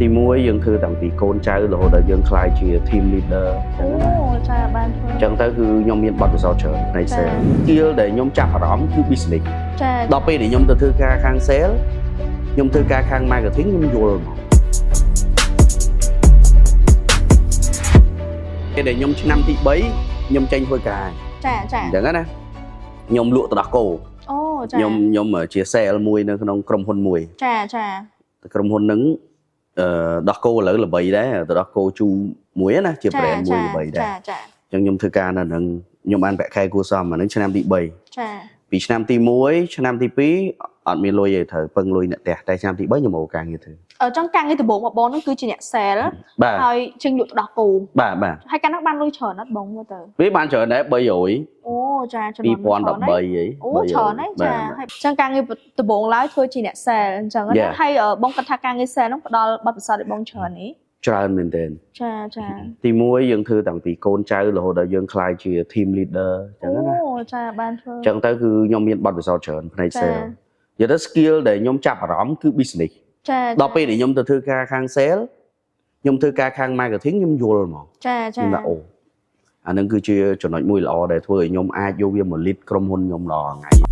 ទី1យើងធ្វើតាំងពីកូនចៅរហូតដល់យើងខ្លាយជា team leader អូចាបានធ្វើ អញ្ចឹងទៅគឺខ្ញុំមានបទពិសោធន៍ច្រើនផ្នែក sale ស្គីលដែលខ្ញុំចាប់អារម្មណ៍គឺ business ចាដល់ពេលដែលខ្ញុំទៅធ្វើការខាង sale ខ្ញុំធ្វើការខាង marketing ខ្ញុំយល់មកពេលដែលខ្ញុំឆ្នាំទី3ខ្ញុំចេញធ្វើការចាអញ្ចឹងណាខ្ញុំលក់ទឹកដោះគោអូចាខ្ញុំជា sale មួយនៅក្នុងក្រុមហ៊ុនមួយចាក្រុមហ៊ុនហ្នឹងដោះគោឥឡូវល្បីដែរទឹកដោះគោជូរមួយណាជា brand មួយល្បីដែរអញ្ចឹងខ្ញុំធ្វើការនៅហ្នឹងខ្ញុំបានប្រាក់ខែគួរសមអាហ្នឹងឆ្នាំទី3ចាពីឆ្នាំទី1ឆ្នាំទី2អត់មានលុយទេត្រូវពឹងលុយអ្នកផ្ទះតែឆ្នាំទី3ខ្ញុំមកការងារធ្វើចង់ការងារដំបូងរបស់បងហ្នឹងគឺជាអ្នក sale ហើយជិញលក់ទឹកដោះគោបាទហើយកាលនោះបានលុយច្រើនអត់បងមើលទៅវាបានច្រើនដែរ300អូចា2013ហីអូច្រើនហើយចាហើយចឹងការងារដំបូងឡើយធ្វើជាអ្នក sale អញ្ចឹងណាហើយបងគិតថាការងារ sale ហ្នឹងផ្ដល់បទពិសោធន៍ឲ្យបងច្រើនទេច្រើនមែនទែនចាទី1យើងធ្វើតាំងពីកូនចៅរហូតដល់យើងខ្លាយជា team leader អញ្ចឹងណាអូចាបានធ្វើអញ្ចឹងទៅគឺខ្ញុំមានបទពិសោធន៍ច្រើនផ្នែក sale និយាយទៅ skill ដែលខ្ញុំចាប់អារម្មណ៍គឺ business ចាដល់ពេលដែលខ្ញុំទៅធ្វើការខាង sale ខ្ញុំធ្វើការខាង marketing ខ្ញុំយល់មកចាអូអានឹងគឺជាចំណុចមួយល្អដែលធ្វើឲ្យខ្ញុំអាចយកវាមក lead ក្រុមហ៊ុនខ្ញុំដល់ថ្ងៃ